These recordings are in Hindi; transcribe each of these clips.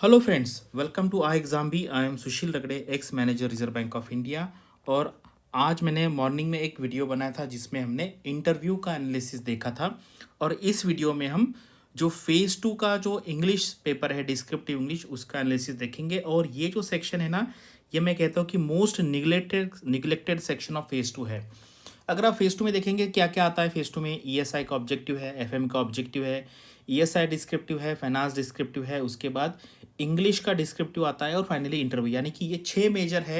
Hello friends, welcome to i exam b. I am Sushil Ragade, ex manager Reserve Bank of India. और आज मैंने मॉर्निंग में एक वीडियो बनाया था जिसमें हमने इंटरव्यू का एनालिसिस देखा था। और इस वीडियो में हम जो फेज़ 2 का जो इंग्लिश पेपर है, डिस्क्रिप्टिव इंग्लिश, उसका एनालिसिस देखेंगे। और ये जो सेक्शन है ना, ये मैं कहता हूँ कि most neglected section of phase 2 है। अगर आप फेज़ 2 में देखेंगे क्या क्या आता है। फेज़ 2 में ईएसआई का ऑब्जेक्टिव है, एफएम का ऑब्जेक्टिव है, ईएसआई डिस्क्रिप्टिव है, फाइनेंस डिस्क्रिप्टिव है, उसके बाद इंग्लिश का डिस्क्रिप्टिव आता है और फाइनली इंटरव्यू। यानी कि ये 6 मेजर है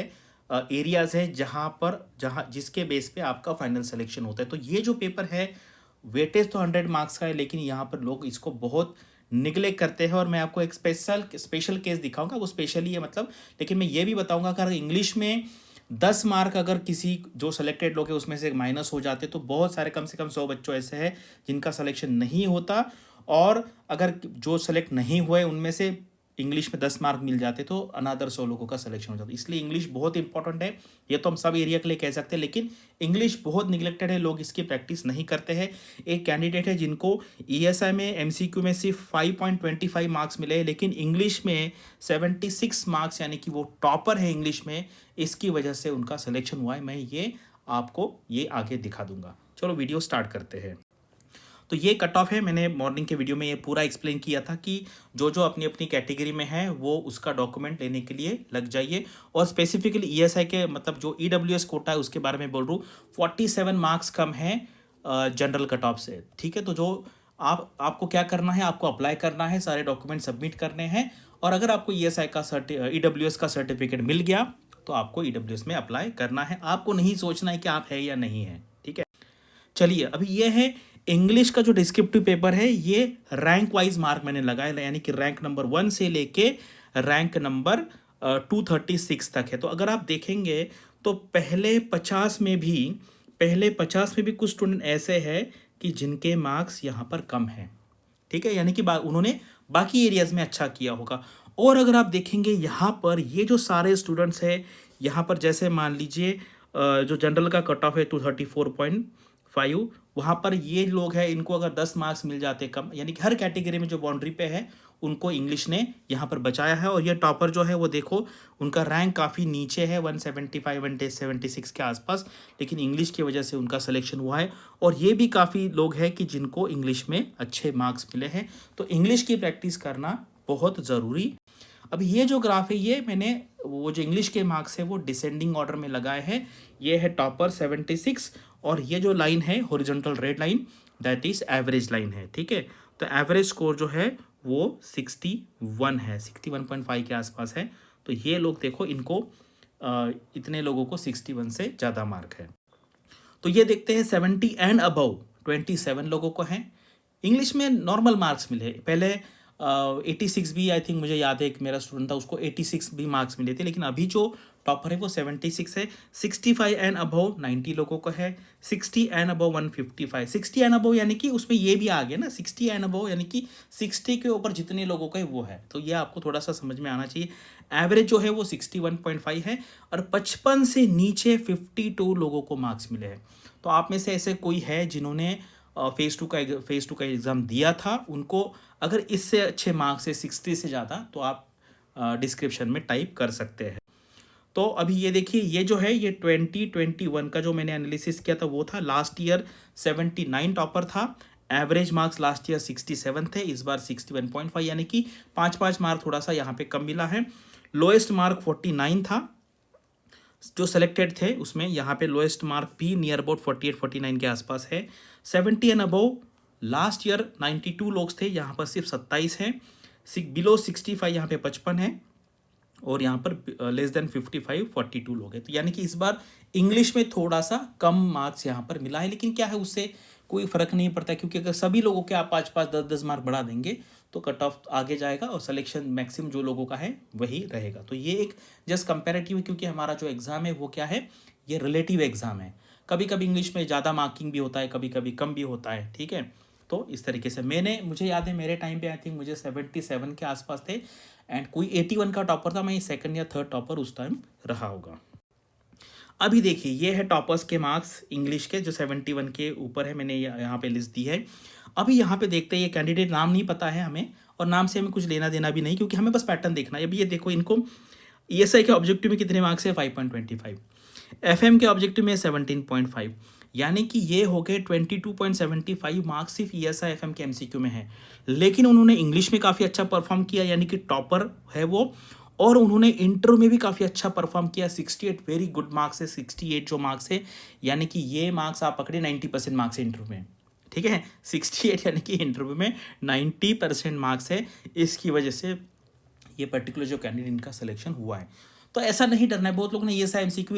एरियाज है जहाँ जिसके बेस पे आपका फाइनल सिलेक्शन होता है। तो ये जो पेपर है, वेटेज तो 100 मार्क्स का है, लेकिन यहाँ पर लोग इसको बहुत निगलेक्ट करते हैं। और मैं आपको एक स्पेशल केस दिखाऊंगा, वो स्पेशली है मतलब। लेकिन मैं ये भी बताऊंगा कि अगर इंग्लिश में 10 मार्क अगर किसी जो सिलेक्टेड लोग हैं उसमें से माइनस हो जाते तो बहुत सारे, कम से कम 100 बच्चों ऐसे हैं जिनका सिलेक्शन नहीं होता। और अगर जो सेलेक्ट नहीं हुए उनमें से इंग्लिश में 10 मार्क मिल जाते तो अनदर 100 लोगों का सिलेक्शन हो जाता। इसलिए इंग्लिश बहुत इंपॉर्टेंट है। ये तो हम सब एरिया के लिए कह सकते हैं, लेकिन इंग्लिश बहुत निगलेक्टेड है, लोग इसकी प्रैक्टिस नहीं करते हैं। एक कैंडिडेट है जिनको ईएसआई में एमसीक्यू में सिर्फ 5.25 मार्क्स मिले, लेकिन इंग्लिश में 76 मार्क्स, यानी कि वो टॉपर है इंग्लिश में। इसकी वजह से उनका सिलेक्शन हुआ है। मैं ये आपको ये आगे दिखा दूंगा। चलो वीडियो स्टार्ट करते हैं। तो ये कट ऑफ है। मैंने मॉर्निंग के वीडियो में ये पूरा एक्सप्लेन किया था कि जो जो अपनी अपनी कैटेगरी में है वो उसका डॉक्यूमेंट लेने के लिए लग जाइए। और स्पेसिफिकली ईएसआई के मतलब जो ईडब्ल्यूएस कोटा है उसके बारे में बोल रहा हूँ। 47 मार्क्स कम है जनरल कट ऑफ से। ठीक है, तो जो आपको क्या करना है, आपको अप्लाई करना है, सारे डॉक्यूमेंट सबमिट करने हैं। और अगर आपको ईएसआई का ईडब्ल्यूएस का सर्टिफिकेट मिल गया तो आपको ईडब्ल्यूएस में अप्लाई करना है। आपको नहीं सोचना है कि आप है या नहीं है। ठीक है, चलिए अभी ये है इंग्लिश का जो डिस्क्रिप्टिव पेपर है। ये रैंक वाइज मार्क मैंने लगाया, यानी कि रैंक नंबर 1 से लेके रैंक नंबर 236 तक है। तो अगर आप देखेंगे तो पहले 50 में भी कुछ स्टूडेंट ऐसे हैं कि जिनके मार्क्स यहाँ पर कम हैं। ठीक है, यानी कि उन्होंने बाकी एरियाज में अच्छा किया होगा। और अगर आप देखेंगे यहाँ पर ये जो सारे स्टूडेंट्स हैं, यहाँ पर जैसे मान लीजिए जो जनरल का कट ऑफ है 234.5, वहाँ पर ये लोग हैं, इनको अगर 10 मार्क्स मिल जाते कम, यानी कि हर कैटेगरी में जो बाउंड्री पे है उनको इंग्लिश ने यहाँ पर बचाया है। और ये टॉपर जो है वो देखो, उनका रैंक काफ़ी नीचे है, 175 176 के आसपास, लेकिन इंग्लिश की वजह से उनका सिलेक्शन हुआ है। और ये भी काफ़ी लोग हैं कि जिनको इंग्लिश में अच्छे मार्क्स मिले हैं। तो इंग्लिश की प्रैक्टिस करना बहुत ज़रूरी। अब ये जो ग्राफ है, ये मैंने वो जो इंग्लिश के मार्क्स है वो डिसेंडिंग ऑर्डर में लगाए हैं। ये है टॉपर 76, और ये जो लाइन है horizontal red line, that is average line है। ठीक है, तो एवरेज स्कोर जो है वो 61 है, 61.5 के आसपास है। तो ये लोग देखो, इनको इतने लोगों को 61 से ज़्यादा मार्क है। तो ये देखते हैं 70 एंड अबव 27 लोगों को हैं। इंग्लिश में नॉर्मल मार्क्स मिले पहले। 86 भी, आई थिंक मुझे याद है, एक मेरा स्टूडेंट था उसको 86 भी मार्क्स मिले थे, लेकिन अभी जो टॉपर है वो 76 है। 65 एंड अबव 90 लोगों को है। 60 एंड अबव 155। 60 एंड अबव यानी कि उसमें ये भी आ गया ना, 60 एंड अबव यानी कि 60 के ऊपर जितने लोगों का है वो है। तो ये आपको थोड़ा सा समझ में आना चाहिए। एवरेज जो है वो 61.5 है, और 55 से नीचे 52 लोगों को मार्क्स मिले हैं। तो आप में से ऐसे कोई है जिन्होंने फेज़ टू का एग्ज़ाम दिया था, उनको अगर इससे अच्छे मार्क्स है 60 से ज़्यादा, तो आप डिस्क्रिप्शन में टाइप कर सकते हैं। तो अभी ये देखिए, ये जो है ये 2021 का जो मैंने एनालिसिस किया था वो था। लास्ट ईयर 79 टॉपर था। एवरेज मार्क्स लास्ट ईयर 67 थे, इस बार 61.5, यानी कि 5 मार्क थोड़ा सा यहाँ पे कम मिला है। लोएस्ट मार्क 49 था जो सेलेक्टेड थे उसमें। यहाँ पे लोएस्ट मार्क भी नियर अबाउट 48-49 के आसपास है। 70 एंड अबव लास्ट ईयर 92 लोग थे, यहाँ पर सिर्फ 27 हैं। बिलो 65 यहाँ पे 55 है, और यहाँ पर लेस देन 55 42 लोग हैं। तो यानी कि इस बार इंग्लिश में थोड़ा सा कम मार्क्स यहाँ पर मिला है, लेकिन क्या है, उससे कोई फर्क नहीं पड़ता, क्योंकि अगर सभी लोगों के आप 5-5 10-10 मार्क बढ़ा देंगे तो कट ऑफ आगे जाएगा, और सिलेक्शन मैक्सिमम जो लोगों का है वही रहेगा। तो ये एक जस्ट कंपेरेटिव है, क्योंकि हमारा जो एग्ज़ाम है वो क्या है, ये रिलेटिव एग्ज़ाम है। कभी कभी इंग्लिश में ज़्यादा मार्किंग भी होता है, कभी कभी कम भी होता है। ठीक है, तो इस तरीके से मुझे याद है मेरे टाइम पे आई थिंक मुझे 77 के आसपास थे, एंड कोई 81 का टॉपर था। मैं सेकंड या थर्ड टॉपर उस टाइम रहा होगा। अभी देखिए, ये है टॉपर्स के मार्क्स इंग्लिश के जो 71 के ऊपर है, मैंने यहाँ पे लिस्ट दी है। अभी यहाँ पे देखते हैं, ये कैंडिडेट नाम नहीं पता है हमें, और नाम से हमें कुछ लेना देना भी नहीं, क्योंकि हमें बस पैटर्न देखना है। अभी ये देखो, इनको ईएसआई के ऑब्जेक्टिव में कितने मार्क्स है, 5.25, एफएम के ऑब्जेक्टिव में 17.5, यानी कि ये हो गए 22.75 मार्क्स सिर्फ ईएसआई एफएम के एमसीक्यू में है। लेकिन उन्होंने इंग्लिश में काफ़ी अच्छा परफॉर्म किया, यानी कि टॉपर है वो, और उन्होंने इंटरव्यू में भी काफ़ी अच्छा परफॉर्म किया। 68 वेरी गुड मार्क्स है, 68 जो मार्क्स है, यानी कि ये मार्क्स आप पकड़े 90% मार्क्स है इंटरव्यू में, ठीक है। 68 यानी कि इंटरव्यू में 90% मार्क्स है। इसकी वजह से ये पर्टिकुलर जो कैंडिडेट इनका सिलेक्शन हुआ है। तो ऐसा नहीं डरना है। बहुत लोग ने ये सा एमसीक्यू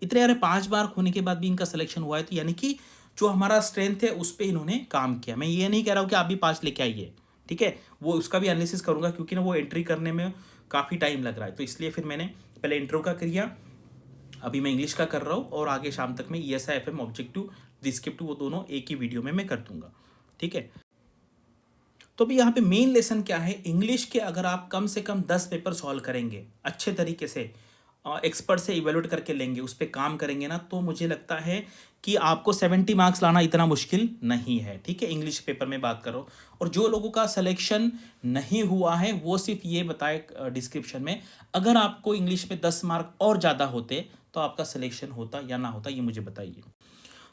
इतने यार 5 बार होने के बाद भी इनका सिलेक्शन हुआ है, तो यानी कि जो हमारा स्ट्रेंथ है उस पर इन्होंने काम किया। मैं ये नहीं कह रहा हूँ कि आप भी 5 लेके आइए, ठीक है, वो उसका भी एनालिसिस करूंगा, क्योंकि ना वो एंट्री करने में काफ़ी टाइम लग रहा है, तो इसलिए फिर मैंने पहले इंटरव्यू का किया, अभी मैं इंग्लिश का कर रहा हूँ, और आगे शाम तक मैं ईएसआई एफएम ऑब्जेक्टिव डिस्क्रिप्टिव वो दोनों एक ही वीडियो में मैं कर दूंगा, ठीक है। तो भी यहाँ पे मेन लेसन क्या है, इंग्लिश के अगर आप कम से कम 10 पेपर सॉल्व करेंगे अच्छे तरीके से, एक्सपर्ट से इवेलुएट करके लेंगे, उस पर काम करेंगे ना, तो मुझे लगता है कि आपको 70 मार्क्स लाना इतना मुश्किल नहीं है, ठीक है। इंग्लिश पेपर में बात करो, और जो लोगों का सिलेक्शन नहीं हुआ है वो सिर्फ ये बताए डिस्क्रिप्शन में, अगर आपको इंग्लिश में 10 मार्क और ज़्यादा होते तो आपका सिलेक्शन होता या ना होता, ये मुझे बताइए।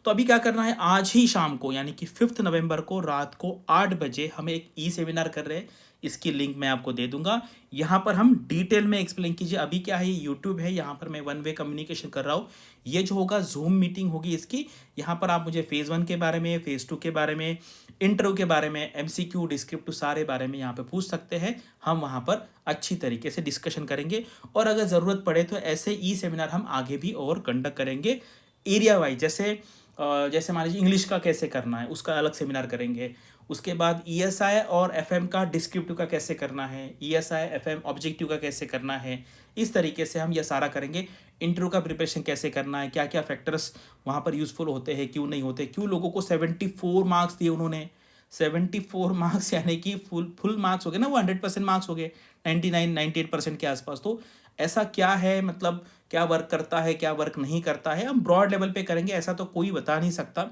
तो अभी क्या करना है, आज ही शाम को यानी कि 5 नवंबर को रात को 8 बजे हम एक ई सेमिनार कर रहे हैं, इसकी लिंक मैं आपको दे दूंगा। यहाँ पर हम डिटेल में एक्सप्लेन कीजिए। अभी क्या है, यूट्यूब है, यहाँ पर मैं वन वे कम्युनिकेशन कर रहा हूँ। ये जो होगा जूम मीटिंग होगी इसकी, यहाँ पर आप मुझे फेज़ 1 के बारे में, फेज़ 2 के बारे में, इंटरव्यू के बारे में, एमसीक्यू डिस्क्रिप्टिव सारे बारे में यहाँ पे पूछ सकते हैं। हम वहाँ पर अच्छी तरीके से डिस्कशन करेंगे, और अगर ज़रूरत पड़े तो ऐसे ई सेमिनार हम आगे भी और कंडक्ट करेंगे एरिया वाइज। जैसे मान लीजिए इंग्लिश का कैसे करना है उसका अलग सेमिनार करेंगे, उसके बाद ईएसआई और एफएम का डिस्क्रिप्टिव का कैसे करना है, ईएसआई एफएम ऑब्जेक्टिव का कैसे करना है, इस तरीके से हम यह सारा करेंगे। इंटरव्यू का प्रिपरेशन कैसे करना है, क्या क्या फैक्टर्स वहाँ पर यूजफुल होते हैं, क्यों नहीं होते, क्यों लोगों को 74 मार्क्स दिए उन्होंने। 74 मार्क्स यानी कि फुल मार्क्स हो गए ना, वो 100% मार्क्स हो गए, 98% के आसपास। तो ऐसा क्या है, मतलब क्या वर्क करता है, क्या वर्क नहीं करता है, हम ब्रॉड लेवल पे करेंगे, ऐसा तो कोई बता नहीं सकता,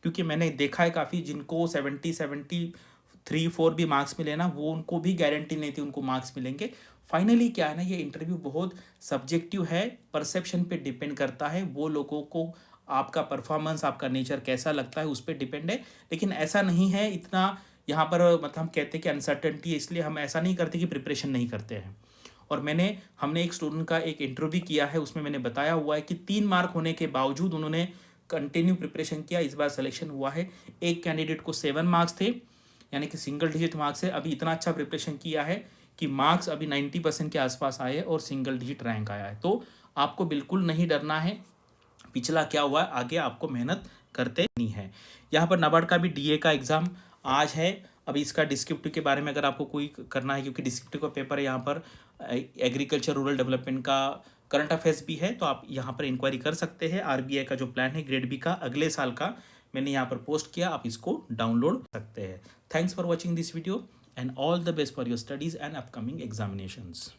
क्योंकि मैंने देखा है काफ़ी जिनको 73-4 भी मार्क्स मिले ना, वो उनको भी गारंटी नहीं थी उनको मार्क्स मिलेंगे। फाइनली क्या है ना, ये इंटरव्यू बहुत सब्जेक्टिव है, परसेप्शन पे डिपेंड करता है, वो लोगों को आपका परफॉर्मेंस, आपका नेचर कैसा लगता है उस पर डिपेंड है। लेकिन ऐसा नहीं है इतना यहाँ पर, मतलब हम कहते हैं कि अनसर्टेनिटी है, इसलिए हम ऐसा नहीं करते कि प्रिपरेशन नहीं करते हैं। और हमने एक स्टूडेंट का एक इंटरव्यू भी किया है, उसमें मैंने बताया हुआ है कि 3 मार्क होने के बावजूद उन्होंने कंटिन्यू प्रिपरेशन किया, इस बार सिलेक्शन हुआ है। एक कैंडिडेट को 7 मार्क्स थे, यानी कि सिंगल डिजिट मार्क्स है, अभी इतना अच्छा प्रिपरेशन किया है कि मार्क्स अभी 90% के आसपास आए और सिंगल डिजिट रैंक आया है। तो आपको बिल्कुल नहीं डरना है, पिछला क्या हुआ है आगे आपको मेहनत करते नहीं है। यहाँ पर नाबार्ड का भी डीए का एग्ज़ाम आज है। अभी इसका डिस्क्रिप्टिव के बारे में अगर आपको कोई करना है, क्योंकि डिस्क्रिप्टिव का पेपर है, यहाँ पर एग्रीकल्चर रूरल डेवलपमेंट का करंट अफेयर्स भी है, तो आप यहाँ पर इंक्वायरी कर सकते हैं। आरबीआई का जो प्लान है ग्रेड बी का अगले साल का मैंने यहाँ पर पोस्ट किया, आप इसको डाउनलोड सकते हैं। Thanks for watching this video and all the best for your studies and upcoming examinations.